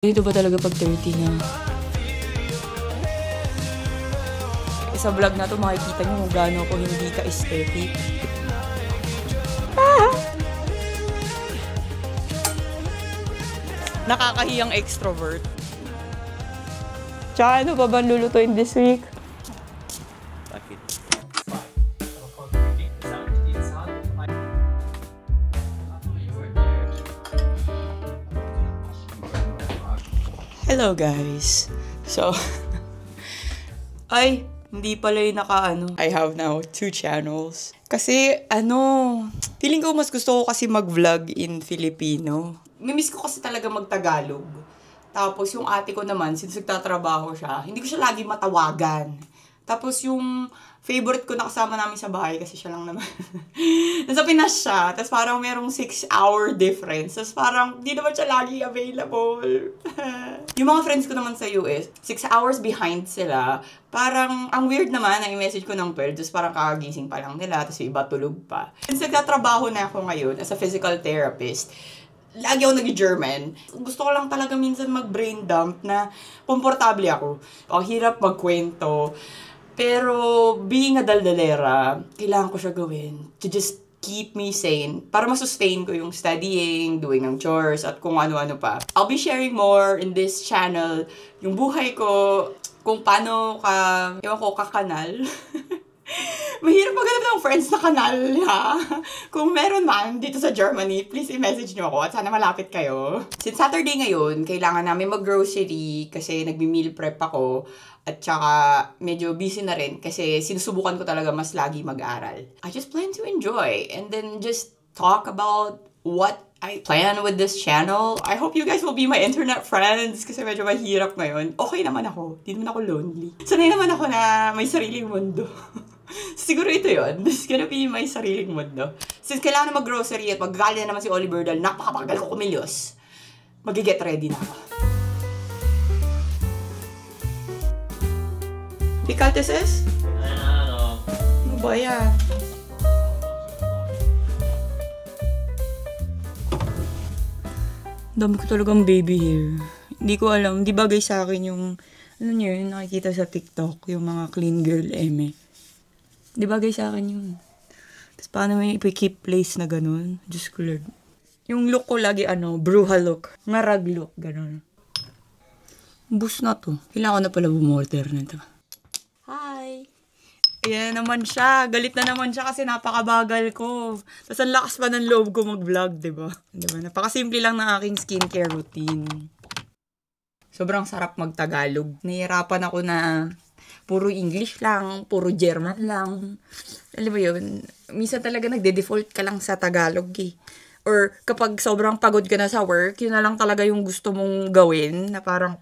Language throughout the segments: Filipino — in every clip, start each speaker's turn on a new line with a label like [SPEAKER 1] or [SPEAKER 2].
[SPEAKER 1] Dito ba talaga pag 30 na? Sa vlog na to, makikita nyo kung gaano ako hindi ka-aesthetic. Nakakahiyang extrovert. Tsaka ano pa ba lulutuin this week? Hello guys. So, ay, hindi pala yung I have now 2 channels. Kasi, feeling ko mas gusto ko kasi mag-vlog in Filipino. Mimiss ko kasi talaga mag-Tagalog. Tapos yung ate ko naman, since nagtatrabaho siya, hindi ko siya lagi matawagan. Tapos yung favorite ko na kasama namin sa bahay, kasi siya lang naman. Nasa Pinas siya, tapos parang merong 6-hour difference. Tapos parang di naman siya lagi available. Yung mga friends ko naman sa US, 6 hours behind sila. Parang, ang weird naman na i-message ko ng pearl, tapos parang kakagising pa lang nila, tapos yung iba tulog pa. Since nagtatrabaho na ako ngayon as a physical therapist, lagi ako nag-German. Gusto ko lang talaga minsan mag-brain dump na komportable ako. Ang hirap magkwento. Pero being a daldalera, kailangan ko siya gawin to just keep me sane. Para masustain ko yung studying, doing ng chores, at kung ano-ano pa. I'll be sharing more in this channel. Yung buhay ko, kung paano kakanal. Mahirap maghanap ng friends na kanal, ha? Kung meron man dito sa Germany, please i-message nyo ako at sana malapit kayo. Since Saturday ngayon, kailangan namin mag-grocery kasi nagbi-meal prep ako. At saka medyo busy na rin kasi sinusubukan ko talaga mas lagi mag-aral. I just plan to enjoy and then just talk about what I plan with this channel. I hope you guys will be my internet friends kasi medyo mahirap ngayon. Okay naman ako. Di naman ako lonely. Sanay naman ako na may sariling mundo. Siguro ito yun. This is gonna be my sariling mundo. Since kailangan na mag-grocery at mag-gala naman si Oliver dahil napakabagal ko kumilos, mag-get ready na ako. Pikaltes es? Ano ba yan? Dami ko talagang baby hair. Hindi ko alam. Hindi bagay sa akin yung, ano nyo yun, nakikita sa TikTok, yung mga clean girl eme. Hindi bagay sa akin yun. Tapos paano may keep place na ganun? Diyos ko Lord. Yung look ko lagi, bruha look. Ngarag look, ganun. Bus na to. Kailangan ko na pala bumorder na to. Hi! Ayan naman siya. Galit na naman siya kasi napakabagal ko. Tapos ang lakas pa ng loob ko mag-vlog, diba? Diba? Napakasimple lang ng aking skincare routine. Sobrang sarap mag-Tagalog. Nahihirapan ako na puro English lang, puro German lang. Alam mo yun? Minsan talaga nagde-default ka lang sa Tagalog eh. Or kapag sobrang pagod ka na sa work, yun na lang talaga yung gusto mong gawin na parang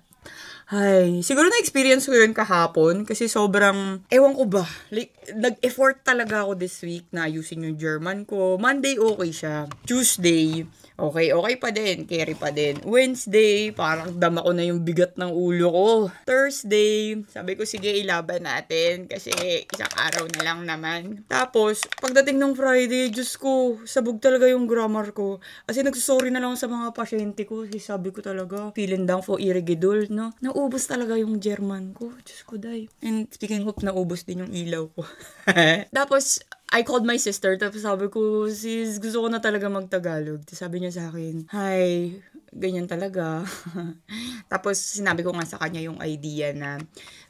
[SPEAKER 1] ay, siguro na-experience ko yun kahapon kasi sobrang, ewan ko ba, like, nag-effort talaga ako this week na ayusin yung German ko. Monday, okay siya. Tuesday, okay pa din, carry pa din. Wednesday, parang dama ko na yung bigat ng ulo ko. Thursday, sabi ko, sige, ilaban natin kasi isang araw na lang naman. Tapos, pagdating ng Friday, Diyos ko, sabog talaga yung grammar ko. Kasi nagsusorry na lang sa mga pasyente ko. Kasi sabi ko talaga, feeling down for irigidol, no? Naubos talaga yung German ko. Diyos ko, day. And speaking of, naubos din yung ilaw ko. Tapos, I called my sister, tapos sabi ko, sis, gusto ko na talaga mag-Tagalog. Tapos sabi niya sa akin, hi, ganyan talaga. Tapos sinabi ko nga sa kanya yung idea na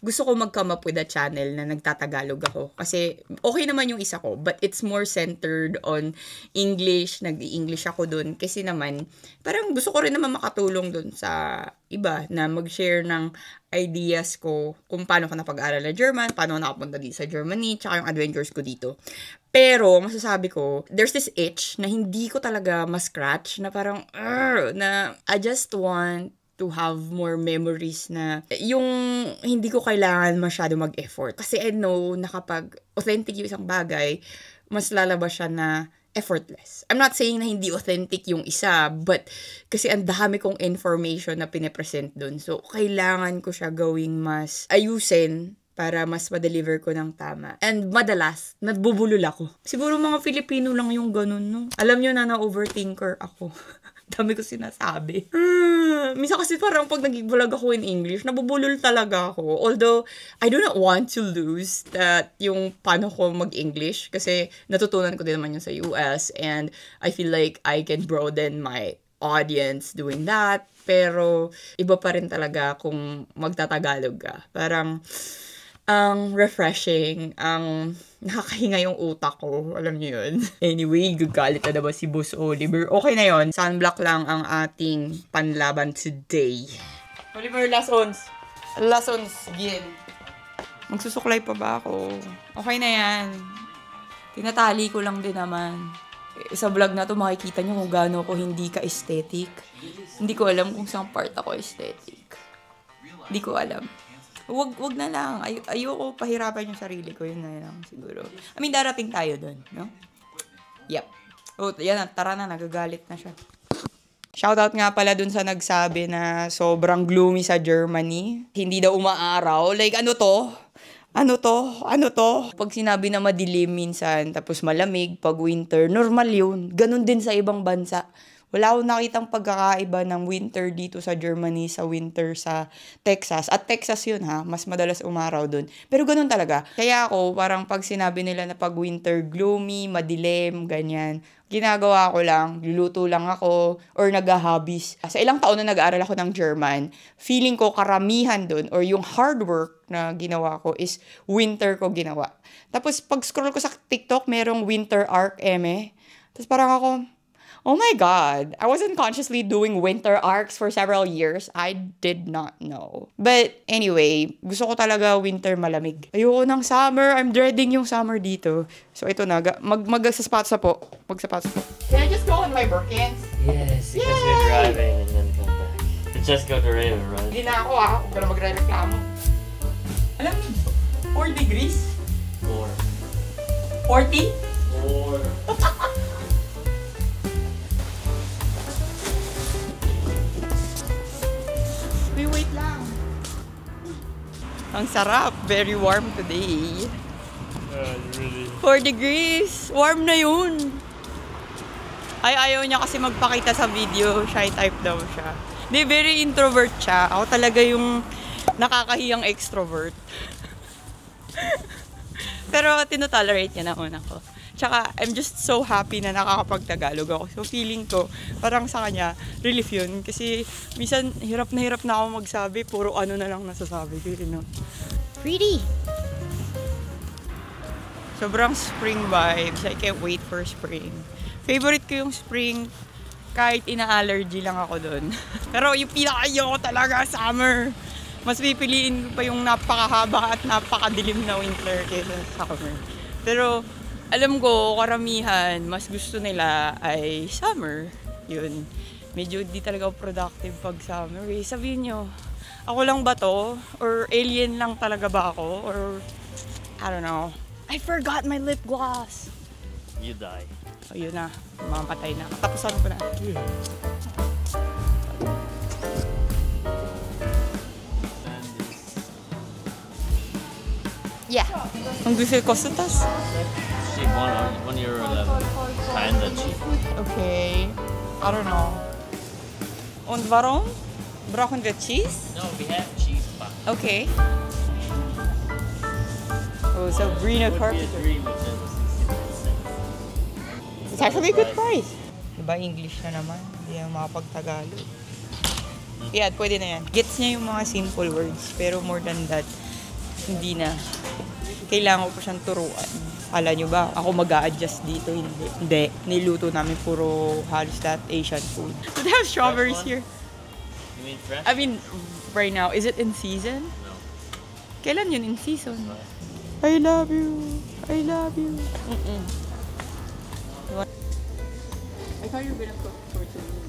[SPEAKER 1] gusto ko mag-come up with a channel na nagtatagalog ako. Kasi okay naman yung isa ko, but it's more centered on English. Nag-i-English ako dun. Kasi naman, parang gusto ko rin naman makatulong dun sa iba na mag-share ng ideas ko kung paano ko napag-aral na German, paano ako nakapunta dito sa Germany, tsaka yung adventures ko dito. Pero, masasabi ko, there's this itch na hindi ko talaga ma-scratch, na parang, na I just want to have more memories na yung hindi ko kailangan masyado mag-effort. Kasi I know na kapag authentic yung isang bagay, mas lalabas siya na effortless. I'm not saying na hindi authentic yung isa, but kasi ang dami kong information na pinipresent dun. So, kailangan ko siya gawing mas ayusin para mas ma-deliver ko ng tama. And madalas, nabubulol ako. Siguro mga Filipino lang yung ganun, no? Alam nyo na na-overthinker ako. Dami ko sinasabi. Minsan kasi parang pag nag-vlog ako in English, nabubulol talaga ako. Although, I do not want to lose that yung paano ko mag-English. Kasi natutunan ko din naman yun sa US. And I feel like I can broaden my audience doing that. Pero, iba pa rin talaga kung magtatagalog ka. Parang, ang refreshing, ang nakakahinga yung utak ko. Alam niyo yun. Anyway, gagalit na ba si Boss Oliver? Okay na yun. Sunblock lang ang ating panlaban today. Oliver, lasons. Lasons, gin. Magsusuklay pa ba ako? Okay na yan. Tinatali ko lang din naman. Sa vlog na to, makikita nyo kung gaano ako hindi ka-aesthetic. Hindi ko alam kung saan part ako aesthetic. Hindi ko alam. Wag na lang. Ayoko pahirapan yung sarili ko. Yun na lang siguro. I mean, darating tayo dun, no? Yep. Oh, yan na. Tara na. Nagagalit na siya. Shoutout nga pala dun sa nagsabi na sobrang gloomy sa Germany. Hindi daw umaaraw. Like, ano to? Ano to? Ano to? Pag sinabi na madilim minsan, tapos malamig, pag winter, normal yun. Ganon din sa ibang bansa. Wala akong nakitang pagkakaiba ng winter dito sa Germany sa winter sa Texas. At Texas yun ha, mas madalas umaraw dun. Pero ganun talaga. Kaya ako, parang pag sinabi nila na pag winter gloomy, madilim, ganyan, ginagawa ko lang, luluto lang ako, or nag-hobbies. Sa ilang taon na nag-aaral ako ng German, feeling ko karamihan dun, or yung hard work na ginawa ko is winter ko ginawa. Tapos pag scroll ko sa TikTok, merong winter arc eme. Tapos parang ako, oh my God, I wasn't consciously doing winter arcs for several years. I did not know. But anyway, gusto ko talaga winter malamig. Ayoko ng summer. I'm dreading yung summer dito. So ito na, magsasapatos na po. Magsapatos po. Can I just go on my Birkins?
[SPEAKER 2] Yes, because you're driving and then come back. It's just go to Raven, right?
[SPEAKER 1] Hindi na ako Huwag ka na magre-reklamo. Alam mo, 4 degrees?
[SPEAKER 2] 4.
[SPEAKER 1] 40?
[SPEAKER 2] 4.
[SPEAKER 1] Wait lang. Ang sarap. Very warm today.
[SPEAKER 2] Really?
[SPEAKER 1] 4 degrees. Warm na yun. Ayaw niya kasi magpakita sa video. Shy type daw siya. Di, very introvert siya. Ako talaga yung nakakahiyang extrovert. Pero tinotolerate niya naman ako. Tsaka, I'm just so happy na nakakapag-Tagalog ako. So, feeling ko, parang sa kanya, relief yun. Kasi, minsan, hirap na ako magsabi. Puro ano na lang nasasabi ko, you know. Pretty! Sobrang spring vibes. I can't wait for spring. Favorite ko yung spring, kahit ina-allergy lang ako dun. Pero yung pinaka-ayoko talaga, summer. Mas pipiliin ko pa yung napakahaba at napakadilim na winter kaysa summer. Pero, alam ko, karamihan, mas gusto nila ay summer. Yun. Medyo di talaga productive pag summer. Eh, sabihin nyo, ako lang ba to? Or alien lang talaga ba ako? Or, I don't know. I forgot my lip gloss.
[SPEAKER 2] You die.
[SPEAKER 1] So, yun na. Mamatay na. Katapusan ko na. Yeah. Ang gusto ko sa tas.
[SPEAKER 2] Cheap, €1.11. Kinda cheap.
[SPEAKER 1] Okay. I don't know. Und warum? Brauchen wir cheese?
[SPEAKER 2] No, we have cheese pa.
[SPEAKER 1] Okay. Oh, Sabrina
[SPEAKER 2] Would be a
[SPEAKER 1] Carpenter.
[SPEAKER 2] dream if it was 69 cents.
[SPEAKER 1] It's actually a good price. Diba, English na naman. Hindi na makapag-Tagalog. Yeah, pwede na yan. Gets niya yung mga simple words. Pero more than that, hindi na. Kailangan ko pa siyang turuan. Akala nyo ba, ako mag-a-adjust dito? Hindi. Niluto namin puro halos that Asian food. Do they have strawberries here?
[SPEAKER 2] You mean fresh?
[SPEAKER 1] I mean, right now, is it in season?
[SPEAKER 2] No.
[SPEAKER 1] Kailan yun in season? I love you. I love you. I thought you were gonna cook tortellini.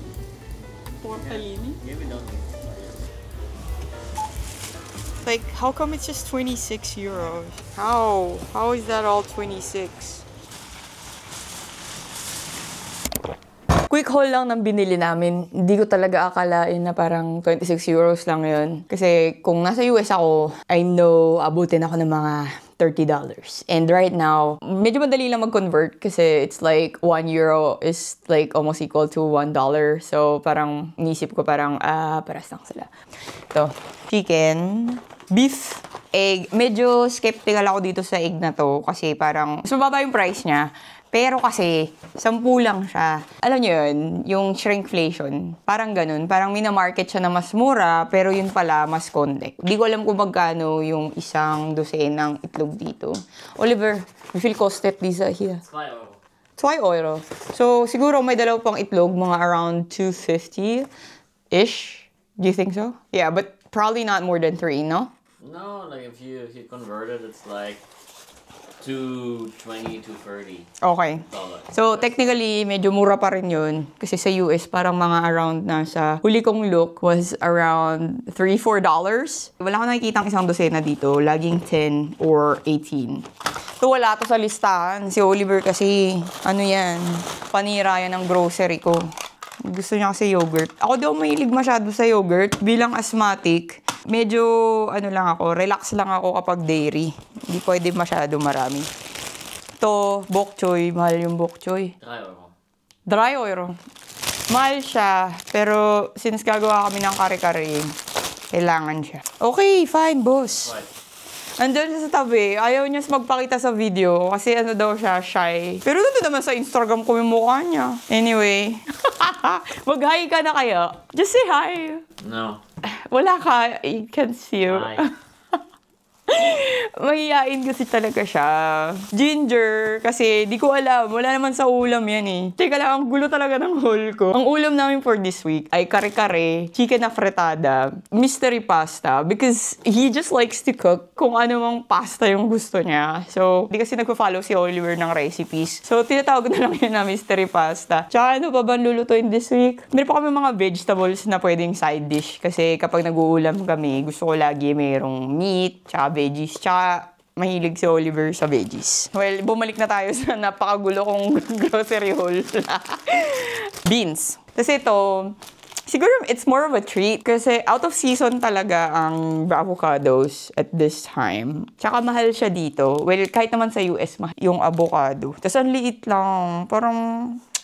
[SPEAKER 1] Tortellini?
[SPEAKER 2] Maybe don't.
[SPEAKER 1] Like, how come it's just 26 euros? How? How is that all 26? Quick haul lang ng binili namin. Hindi ko talaga akalain na parang 26 euros lang yun. Kasi kung nasa US ako, I know abutin ako ng mga $30. And right now, medyo madali lang mag-convert kasi it's like 1 euro is like almost equal to $1. So parang inisip ko parang, paras lang sila. Ito, chicken, beef, egg. Medyo skeptical ako dito sa egg na to kasi parang mas mababa yung price niya. Pero kasi, 10 lang siya. Alam niyo yun, yung shrinkflation. Parang ganun. Parang minamarket siya na mas mura, pero yun pala, mas konti. Di ko alam kung magkano yung isang dosenang itlog dito. Oliver, we feel costed this here. €2. So, siguro may dalaw pang itlog, mga around 250-ish. Do you think so? Yeah, but probably not more than 3, no?
[SPEAKER 2] No, like if you convert it, it's like $2.20 to $2.30.
[SPEAKER 1] Okay. So, technically, medyo mura pa rin yun. Kasi sa US, parang mga around na sa huli kong look was around $3-4. Wala ko nakikita isang dosena dito. Laging 10 or 18. So, wala to sa listahan. Si Oliver kasi, ano yan, panira yan ng grocery ko. Gusto niya kasi yogurt. Ako daw mahilig masyado sa yogurt. Bilang asthmatic, medyo, relax lang ako kapag dairy. Hindi pwede masyado marami. Ito, bok choy. Mahal yung bok choy. Dry oil. Mahal siya. Pero, since gagawa kami ng kare-kare, kailangan siya. Okay, fine, boss.
[SPEAKER 2] What?
[SPEAKER 1] Andun siya sa tabi. Ayaw niya magpakita sa video kasi ano daw siya, shy. Pero nandun naman sa Instagram ko yung mukha niya. Anyway. Mag-hi ka na kaya? Just say hi.
[SPEAKER 2] No.
[SPEAKER 1] Wala ka. I can't see you.
[SPEAKER 2] Hi.
[SPEAKER 1] Mahihain kasi talaga siya. Ginger, kasi di ko alam. Wala naman sa ulam yan eh. Teka lang, ang gulo talaga ng haul ko. Ang ulam namin for this week ay kare-kare, chicken na fritada, mystery pasta, because he just likes to cook kung ano mang pasta yung gusto niya. So, di kasi nagpa-follow si Oliver ng recipes. So, tinatawag na lang yun na mystery pasta. Tsaka ano pa ba lulutuin this week? Meron pa kami mga vegetables na pwedeng side dish. Kasi kapag nag-uulam kami, gusto ko lagi mayroong meat, tsaka veggies, tsaka mahilig si Oliver sa veggies. Well, bumalik na tayo sa napakagulo kong grocery haul. Beans. Kasi ito, siguro it's more of a treat kasi out of season talaga ang avocados at this time. Tsaka mahal siya dito. Well, kahit naman sa US, yung avocado. Tapos ang liit lang. Parang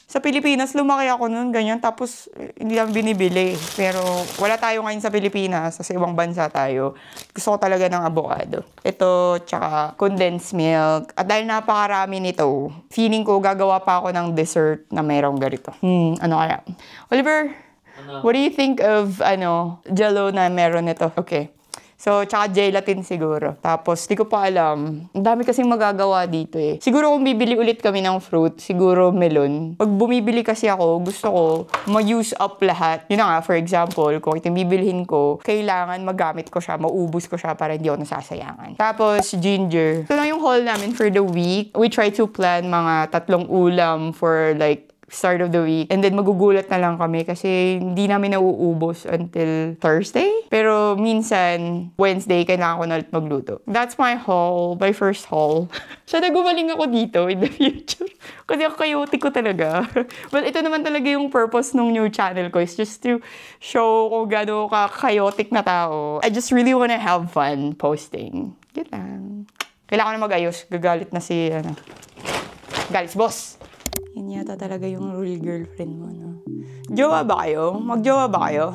[SPEAKER 1] sa Pilipinas, lumaki ako nun, ganyan. Tapos, hindi lang binibili. Pero, wala tayo ngayon sa Pilipinas. Sa ibang bansa tayo. Gusto ko talaga ng avocado. Ito, tsaka condensed milk. At dahil napakarami nito, feeling ko gagawa pa ako ng dessert na merong ganito. Ano kaya? Oliver, what do you think of, jello na meron nito? Okay. So, tsaka gelatin siguro. Tapos, di ko pa alam. Ang dami kasing magagawa dito eh. Siguro kung bibili ulit kami ng fruit, siguro melon. Pag bumibili kasi ako, gusto ko ma-use up lahat. Yun na nga, for example, kung ito bibilhin ko, kailangan magamit ko siya, maubos ko siya para hindi ako nasasayangan. Tapos, ginger. Ito lang yung haul namin for the week. We try to plan mga 3 ulam for like start of the week. And then magugulat na lang kami kasi hindi namin nauubos until Thursday. Pero minsan, Wednesday, kailangan ko na ulit magluto. That's my haul, my first haul. Sana gumaling ako dito in the future. Kasi ako chaotic ko talaga. Well, ito naman talaga yung purpose ng new channel ko is just to show kung gano'n ka-chaotic na tao. I just really wanna have fun posting. Yun lang. Kailangan na mag-ayos. Gagalit na si, galit si boss. Yan yata talaga yung real girlfriend mo, no? Jowa ba kayo? Magjowa ba kayo?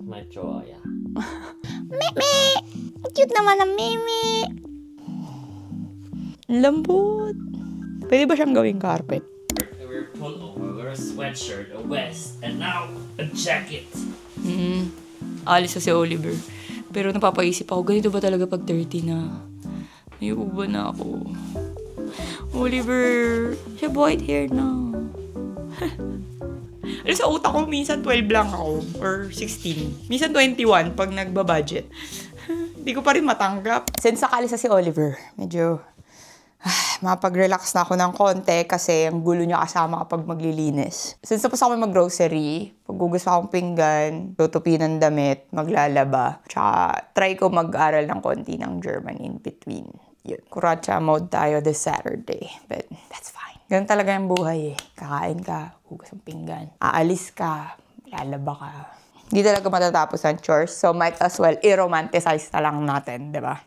[SPEAKER 2] May jowa, yeah.
[SPEAKER 1] Mimi! Cute naman ang Mimi! Lambot! Pwede ba siyang gawing carpet?
[SPEAKER 2] We're pullover, we're a sweatshirt, a vest, and now a jacket.
[SPEAKER 1] Alis na si Oliver. Pero napapaisip ako, ganito ba talaga pag 30 na? May uba na ako. Oliver, siya white hair na. Ano sa utak ko, minsan 12 lang ako. Or 16. Minsan 21 pag nagbabudget. Hindi ko pa rin matanggap. Since nakalisa si Oliver, medyo mapag-relax na ako ng konti kasi ang gulo niya kasama kapag maglilinis. Since tapos ako mag-grocery, paggugas akong pinggan, tutupi ng damit, maglalaba, tsaka try ko mag-aral ng konti ng German in between. Yun. Kuratsa mode tayo this Saturday. But that's fine. Ganun talaga yung buhay eh. Kakain ka, hugas ng pinggan. Aalis ka, lalaba ka. Hindi talaga matatapos ang chores. So might as well i-romanticize na lang natin, di ba?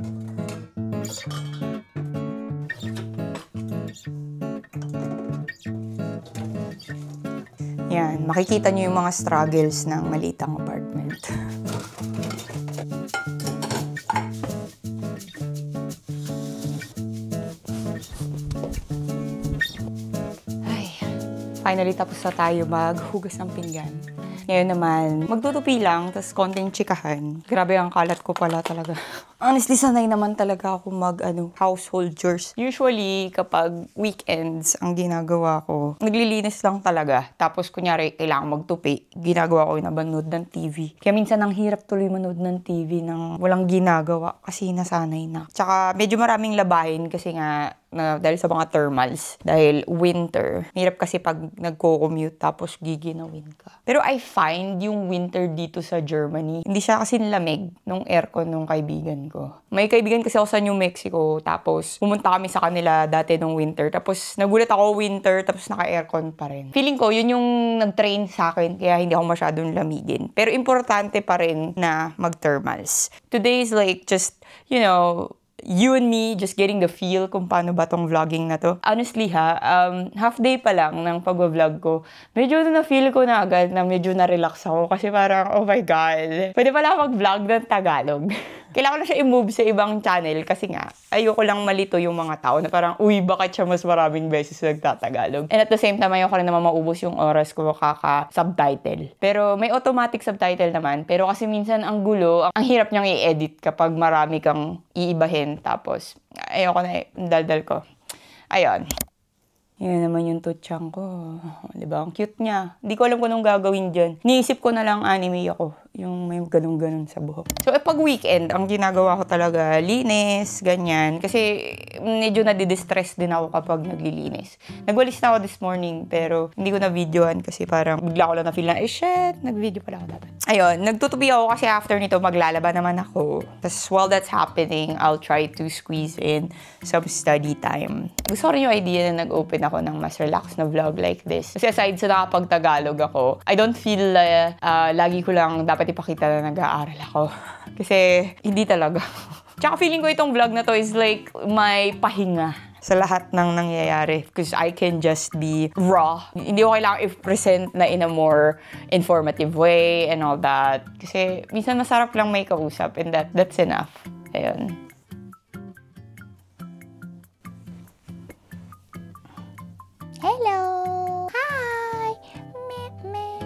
[SPEAKER 1] Yan, makikita nyo yung mga struggles ng malitang apartment. Finally, tapos na tayo maghugas ng pinggan. Ngayon naman, magtutupi lang, tapos konting chikahan. Grabe ang kalat ko pala talaga. Honestly, sanay naman talaga ako household chores. Usually, kapag weekends ang ginagawa ko, naglilinis lang talaga. Tapos, kunyari, kailangan magtupi. Ginagawa ko yung nabanood ng TV. Kaya minsan, ang hirap tuloy manood ng TV nang walang ginagawa kasi nasanay na. Tsaka, medyo maraming labahin kasi nga, dahil sa mga thermals. Dahil winter. Hirap kasi pag nagko-commute tapos giginawin ka. Pero I find yung winter dito sa Germany, hindi siya kasi lamig nung aircon nung kaibigan ko. May kaibigan kasi ako sa New Mexico, tapos pumunta kami sa kanila dati nung winter. Tapos nagulat ako winter, tapos naka-aircon pa rin. Feeling ko, yun yung nag-train sa akin, kaya hindi ako masyadong lamigin. Pero importante pa rin na mag-thermals. Today is like just, you and me just getting the feel kung paano ba tong vlogging na to. Honestly half day pa lang ng pag-vlog ko, medyo na-feel ko na agad na medyo na-relax ako kasi parang, oh my God, pwede pala mag-vlog ng Tagalog. Kailangan na siya i-move sa ibang channel kasi nga, ayoko lang malito yung mga tao na parang, uy, bakit siya mas maraming beses nagtatagalog? And at the same time, ayoko rin naman maubos yung oras ko kaka-subtitle. Pero may automatic subtitle naman. Pero kasi minsan ang gulo, ang hirap niyang i-edit kapag marami kang iibahin. Tapos, ayoko na daldal ko. Ayun. Yan naman yung tutsang ko. Diba? Ang cute niya. Hindi ko alam kung anong gagawin dyan. Niisip ko na lang anime ako. Yung may ganun-ganun sa buhok. So, pag weekend, ang ginagawa ko talaga, linis, ganyan. Kasi, medyo nadidistress din ako kapag naglilinis. Nagwalis na ako this morning, pero hindi ko na-videoan kasi parang bigla ko lang na-feel na, shit, nag-video pala ako dapat. Ayun, nagtutupi ako kasi after nito, maglalaba naman ako. Tapos, while that's happening, I'll try to squeeze in some study time. Gusto ko rin yung idea na nag-open ako ng mas relaxed na vlog like this. Kasi aside sa nakapag-Tagalog ako, I don't feel lagi ko lang dapat ipakita na nag-aaral ako. Kasi hindi talaga. Tsaka feeling ko itong vlog na to is like my pahinga sa lahat ng nangyayari. Because I can just be raw. Hindi ko kailangan i-present na in a more informative way and all that. Kasi minsan masarap lang may kausap and that's enough. Ayun. Hello! Hi! Meh.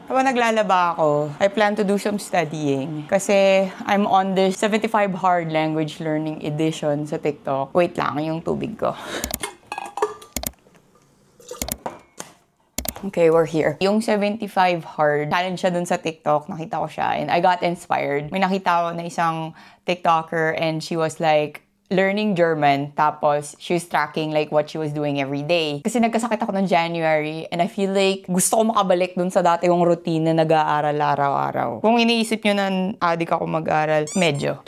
[SPEAKER 1] Habang naglalaba ako, I plan to do some studying. Kasi I'm on the 75 Hard Language Learning Edition sa TikTok. Wait lang, yung tubig ko. Okay, we're here. Yung 75 Hard, challenge siya dun sa TikTok. Nakita ko siya and I got inspired. May nakita ko na isang TikToker and she was like, learning German, tapos she was tracking like what she was doing every day. Kasi nagkasakit ako ng January and I feel like gusto ko makabalik dun sa dati kong routine na nag-aaral araw-araw. Kung iniisip nyo na adik ako mag-aaral, medyo.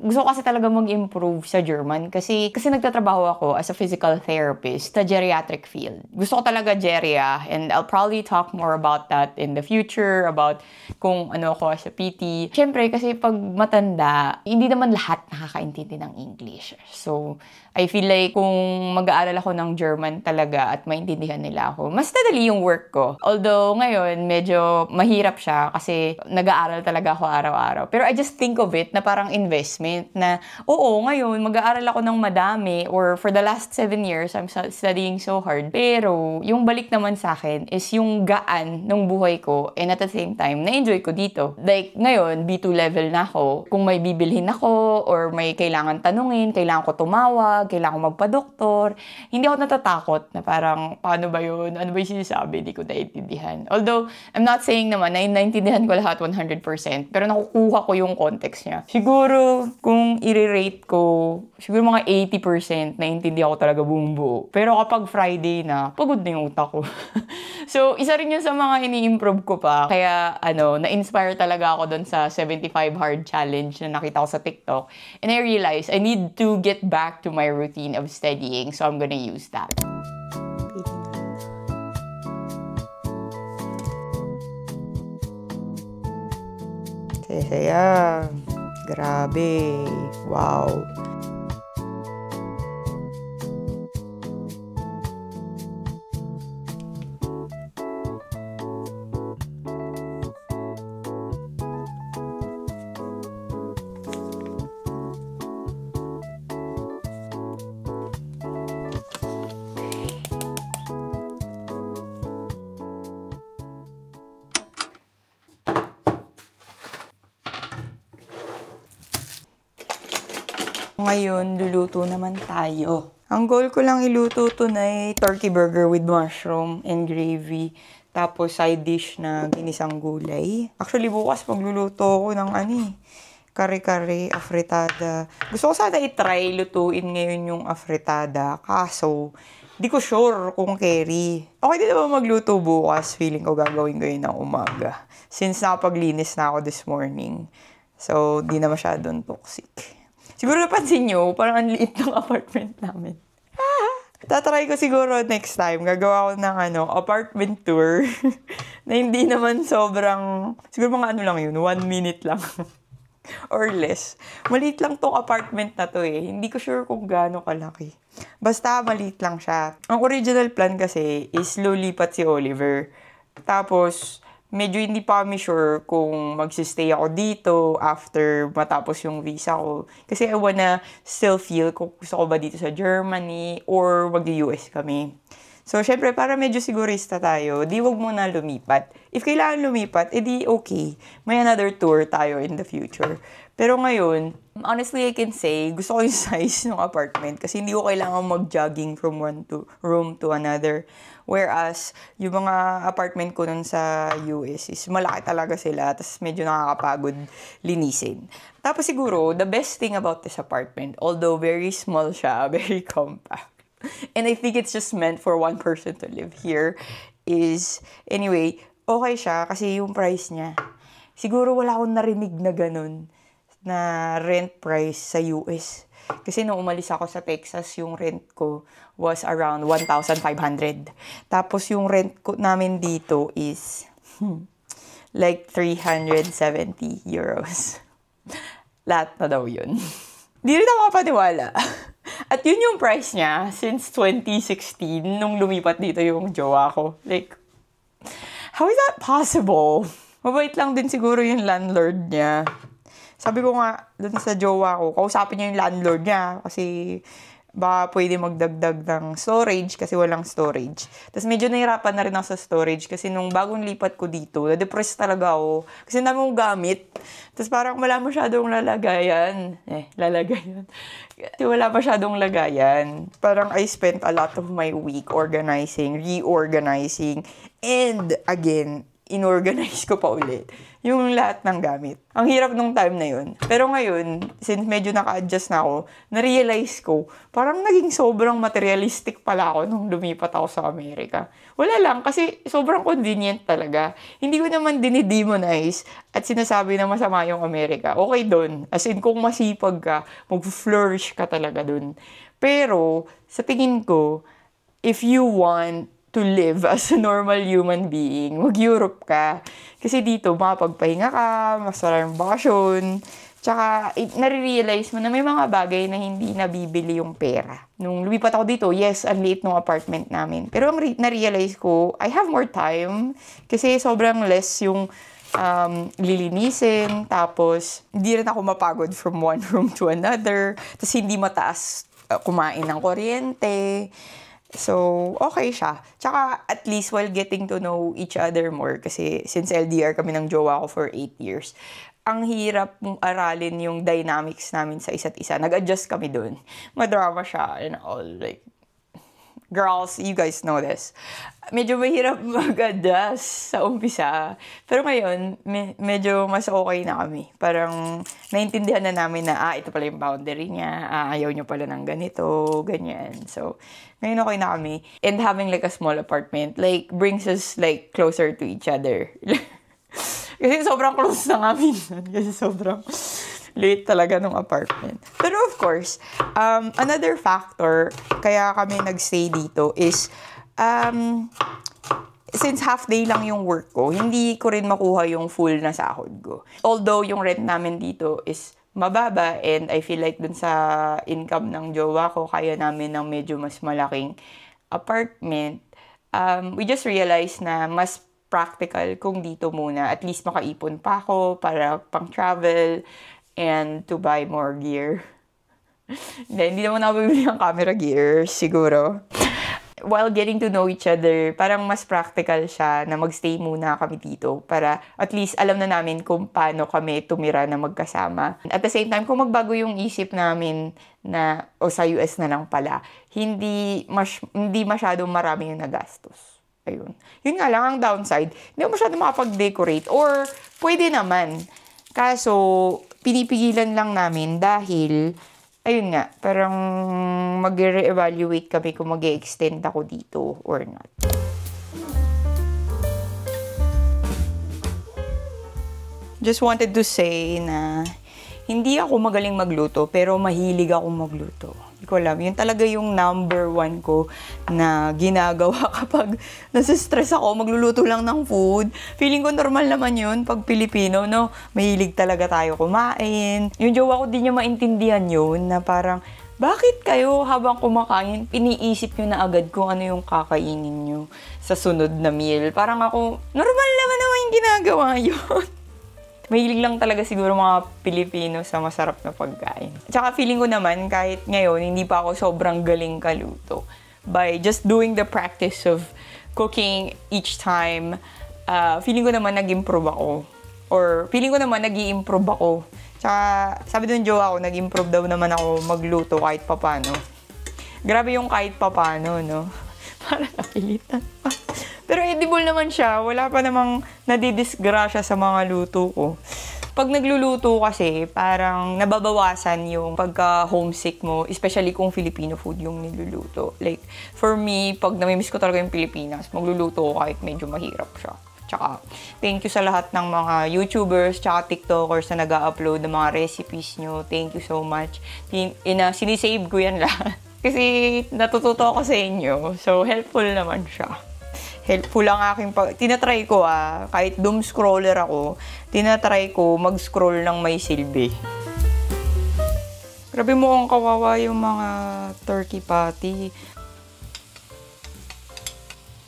[SPEAKER 1] Gusto ko kasi talaga mag-improve sa German kasi nagtatrabaho ako as a physical therapist sa geriatric field. Gusto ko talaga geria and I'll probably talk more about that in the future, about kung ano ako as a PT. Siyempre, kasi pag matanda, hindi naman lahat nakakaintindi ng English. So, I feel like kung mag-aaral ako ng German talaga at maintindihan nila ako, mas nadali yung work ko. Although, ngayon, medyo mahirap siya kasi nag-aaral talaga ako araw-araw. Pero I just think of it na parang investment na, oo, ngayon, mag-aaral ako ng madami or for the last 7 years, I'm studying so hard. Pero, yung balik naman sa akin is yung gaan ng buhay ko and at the same time, na-enjoy ko dito. Like, ngayon, B2 level na ako. Kung may bibilhin ako or may kailangan tanungin, kailangan ko tumawag, kailangan ko magpa-doktor, hindi ako natatakot na parang, paano ba yun? Ano ba yung sinasabi? Hindi ko naiintindihan. Although, I'm not saying naman na naintindihan ko lahat 100%, pero nakukuha ko yung context niya. Siguro, kung i-rate ko, siguro mga 80% naintindihan ko talaga buong buo. Pero kapag Friday na, pagod na yung utak ko. So, isa rin yun sa mga ini-improve ko pa. Kaya, na-inspire talaga ako doon sa 75 hard challenge na nakita ko sa TikTok. And I realized I need to get back to my routine of studying. So, I'm gonna use that. Saya. Grabe. Wow. Ngayon, luluto naman tayo. Ang goal ko lang iluto to na turkey burger with mushroom and gravy. Tapos side dish na ginisang gulay. Actually, bukas magluluto ako ng kare-kare, afritada. Gusto ko sana i-try lutuin ngayon yung afritada. Kaso, di ko sure kung carry. Okay din naman magluto bukas. Feeling ko gagawin ko yun ng umaga. Since nakapaglinis na ako this morning. So, di na masyadong toxic. Siguro napansin nyo, parang ang liit ng apartment namin. Tatry ko siguro next time. Gagawa ko ng apartment tour. Na hindi naman sobrang, siguro mga lang yun, 1 minute lang. Or less. Maliit lang tong apartment na to eh. Hindi ko sure kung gaano kalaki. Basta maliit lang siya. Ang original plan kasi is lulipat si Oliver. Tapos, medyo hindi pa kami sure kung magsistay ako dito after matapos yung visa ko. Kasi I wanna still feel kung gusto ko ba dito sa Germany or mag-US kami. So, syempre, para medyo sigurista tayo, di wag muna lumipat. If kailangan lumipat, edi okay. May another tour tayo in the future. Pero ngayon, honestly, I can say, gusto ko yung size ng apartment kasi hindi ko kailangan mag-jogging from one room to another. Whereas, yung mga apartment ko nun sa US is malaki talaga sila, tapos medyo nakakapagod linisin. Tapos siguro, the best thing about this apartment, although very small siya, very compact, and I think it's just meant for one person to live here, is, anyway, okay siya kasi yung price niya. Siguro wala akong narinig na ganun na rent price sa US. Kasi nung umalis ako sa Texas, yung rent ko was around 1,500. Tapos yung rent ko namin dito is like 370 euros. Lahat na daw yun. Di rin ako mapaniwala. At yun yung price niya since 2016 nung lumipat dito yung jowa ko. Like, how is that possible? Mabait lang din siguro yung landlord niya. Sabi ko nga, dun sa jowa ko, kausapin niya yung landlord niya kasi baka pwede magdagdag ng storage kasi walang storage. Tapos medyo nahirapan na rin ako sa storage kasi nung bagong lipat ko dito, na-depress talaga ako kasi dami kong gamit. Tapos parang wala masyadong lalagayan. Lalagayan. Kasi wala masyadong lagayan. Parang I spent a lot of my week organizing, reorganizing, and again, inorganize ko pa ulit yung lahat ng gamit. Ang hirap nung time na yun. Pero ngayon, since medyo naka-adjust na ako, na-realize ko, parang naging sobrang materialistic pala ako nung lumipat ako sa Amerika. Wala lang, kasi sobrang convenient talaga. Hindi ko naman dinidemonize at sinasabi na masama yung Amerika. Okay dun. As in, kung masipag ka, mag-flourish ka talaga dun. Pero, sa tingin ko, if you want to live as a normal human being, mag-Europe ka. Kasi dito, makapagpahinga ka, masarang bakasyon, tsaka nare-realize mo na may mga bagay na hindi nabibili yung pera. Nung lumipat ako dito, yes, ang liit ng apartment namin. Pero ang na-realize ko, I have more time kasi sobrang less yung lilinisin, tapos hindi rin ako mapagod from one room to another, tapos hindi mataas kumain ng kuryente. So, okay siya. Tsaka, at least while getting to know each other more, kasi since LDR kami ng jowa ko for 8 years, ang hirap mong aralin yung dynamics namin sa isa't isa. Nag-adjust kami dun. Madrama siya and all. Like, Girls, you guys know this. Medyo mahirap mag-adjust sa umpisa. Pero ngayon, medyo mas okay na kami. Parang naintindihan na namin na, ito pala yung boundary niya. Ayaw niyo pala ng ganito, ganyan. So, ngayon okay na kami. And having like a small apartment, like, brings us like closer to each other. Kasi sobrang close na nga minsan. Kasi sobrang late talaga ng apartment. Pero of course, another factor kaya kami nagstay dito is since half day lang yung work ko, hindi ko rin makuha yung full na sahod ko. Although yung rent namin dito is mababa and I feel like dun sa income ng jowa ko, kaya namin ng medyo mas malaking apartment. We just realized na mas practical kung dito muna. At least makaipon pa ako para pang travel and to buy more gear. Hindi naman ako bibili ng camera gear, siguro. While getting to know each other, parang mas practical siya na magstay muna kami dito para at least alam na namin kung paano kami tumira na magkasama. At the same time, kung magbago yung isip namin na, sa US na lang pala, hindi masyadong marami yung nagastos. Ayun. Yun nga lang ang downside, hindi ako masyadong makapag-decorate or pwede naman. Kaso, pinipigilan lang namin dahil, ayun nga, parang mag-re-evaluate kami kung mag-extend ako dito or not. Just wanted to say na hindi ako magaling magluto, pero mahilig ako magluto. Hindi ko alam, yun talaga yung number 1 ko na ginagawa kapag nasistress ako, magluluto lang ng food. Feeling ko normal naman yun pag Pilipino, no? Mahilig talaga tayo kumain. Yung jowa ko di niya maintindihan yun, na parang, bakit kayo habang kumakain, iniisip nyo na agad kung ano yung kakainin nyo sa sunod na meal? Parang ako, normal naman yung ginagawa yun. Mahilig lang talaga siguro mga Pilipino sa masarap na pagkain. Tsaka feeling ko naman, kahit ngayon, hindi pa ako sobrang galing kaluto. By just doing the practice of cooking each time, feeling ko naman nag-improve ako. Or feeling ko naman nag-i-improve ako. Tsaka sabi dun jowa ko, nag-improve daw naman ako magluto kahit papano. Grabe yung kahit papano, no? Para napilitan pa. Pero edible naman siya. Wala pa namang nadidisgrasya sa mga luto ko. Pag nagluluto kasi, parang nababawasan yung pagka-homesick mo, especially kung Filipino food yung niluluto. Like, for me, pag namimiss ko talaga yung Pilipinas, magluluto ko kahit medyo mahirap siya. Tsaka, thank you sa lahat ng mga YouTubers, tsaka TikTokers na nag-upload ng mga recipes nyo. Thank you so much. Sinisave ko yan lahat. Kasi natututo ako sa inyo. So, helpful naman siya. Helpful ang aking tinatry ko kahit doom scroller ako, tinatry ko mag-scroll ng may silbi. Grabe mo ang kawawa yung mga turkey patty.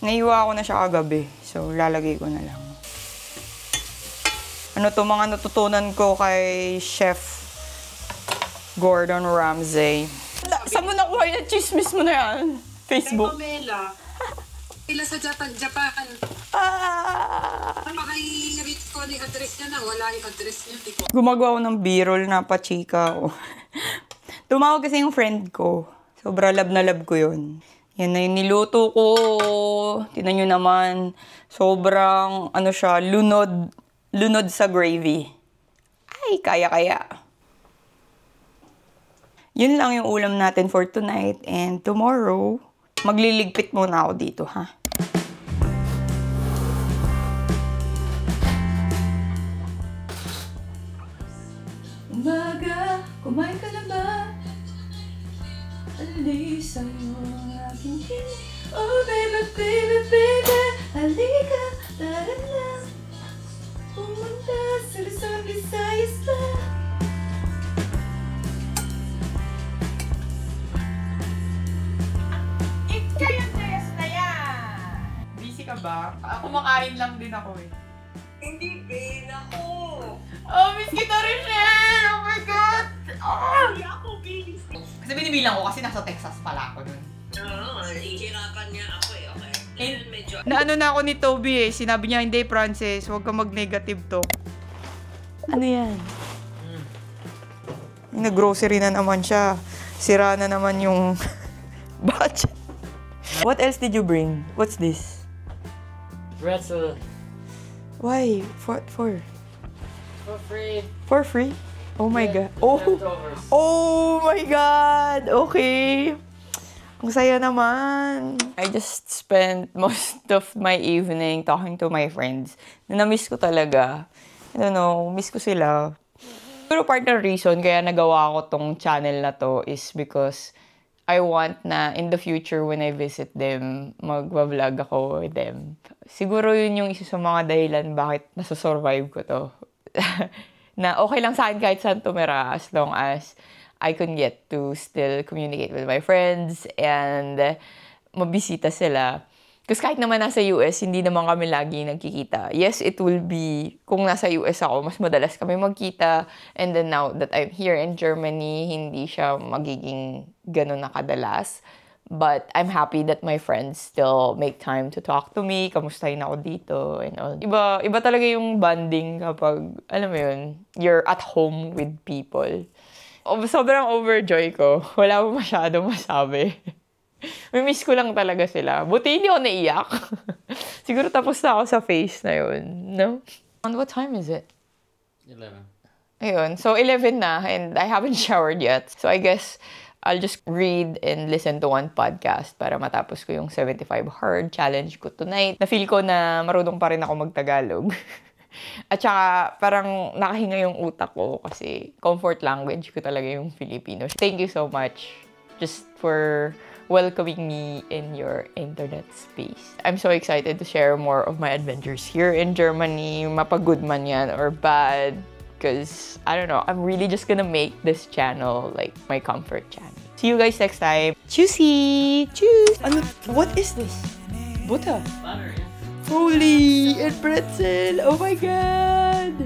[SPEAKER 1] Naiwa ko na siya kagabi, so lalagay ko na lang. Ano to mga natutunan ko kay Chef Gordon Ramsay. Saan mo nakuha yung chismis mo na yan? Facebook?
[SPEAKER 3] Kay Pamela. Sila sa Japan. Makairich ko ni address niya na. Wala yung address niya.
[SPEAKER 1] Gumagawa ko ng B-roll na pachika ko. Tumawag kasi yung friend ko. Sobra love na love ko yun. Yan na yung niluto ko. Tingnan nyo naman. Sobrang, siya, lunod. Lunod sa gravy. Ay, kaya-kaya. Yun lang yung ulam natin for tonight. And tomorrow, magliligpit muna ako dito, ha? Umaga, kumain ka na ba? Alis sa'yo ang aking hini. Oh, baby, baby, baby. Halika, tara na. Pumunta sa Luzon, Visayas ba? Ikayas na yan! Busy ka ba? Kumakain lang din ako eh.
[SPEAKER 3] Hindi, babe. Ako.
[SPEAKER 1] Oh, miss kita rin, Shell! Oh my God!
[SPEAKER 3] Hindi ako, baby.
[SPEAKER 1] Kasi binibilang ko kasi nasa Texas pala ako dun.
[SPEAKER 3] Ihirapan niya ako eh. Okay. Ngayon medyo...
[SPEAKER 1] Naano na ako ni Toby eh. Sinabi niya, hindi, Frances, huwag ka mag-negative talk. Ano yan? Nag-grocery na naman siya. Sira na naman yung budget. What else did you bring? What's this?
[SPEAKER 2] Pretzel.
[SPEAKER 1] Why? For
[SPEAKER 2] For free.
[SPEAKER 1] For free? Oh my
[SPEAKER 2] Yeah,
[SPEAKER 1] God. Oh!
[SPEAKER 2] leftovers.
[SPEAKER 1] Oh my God! Okay. Ang saya naman. I just spent most of my evening talking to my friends. Na-miss ko talaga. I don't know, miss ko sila. Pero part ng reason kaya nagawa ko tong channel na to is because I want na in the future when I visit them, magwa-vlog ako with them. Siguro yun yung isa sa mga dahilan bakit nasa-survive ko to. Na okay lang sa akin kahit saan tumira as long as I can get to still communicate with my friends and mabisita sila. Kasi kahit naman nasa US, hindi naman kami lagi nagkikita. Yes, it will be, kung nasa US ako, mas madalas kami magkita. And then now that I'm here in Germany, hindi siya magiging ganun na kadalas. But I'm happy that my friends still make time to talk to me. Kamustahin ako dito and all. Iba talaga yung bonding kapag, alam mo yun, you're at home with people. Sobrang overjoy ko. Wala mo masyadong masabi. Miss ko lang talaga sila. Buti hindi ako naiyak. Siguro tapos na ako sa face na yun. No? And what time is it?
[SPEAKER 2] 11.
[SPEAKER 1] Ayun. So, 11 na and I haven't showered yet. So, I guess I'll just read and listen to one podcast para matapos ko yung 75 hard challenge ko tonight. Na-feel ko na marunong pa rin ako mag-Tagalog. At saka, parang nakahinga yung utak ko kasi comfort language ko talaga yung Filipino. Thank you so much just for welcoming me in your internet space. I'm so excited to share more of my adventures here in Germany, mapagod man yan or bad. Because, I don't know, I'm really just gonna make this channel like my comfort channel. See you guys next time. Tschüssi! Tschüss! Ano? What is this? Butter.
[SPEAKER 2] Butter.
[SPEAKER 1] Holy! And pretzel! Oh my God!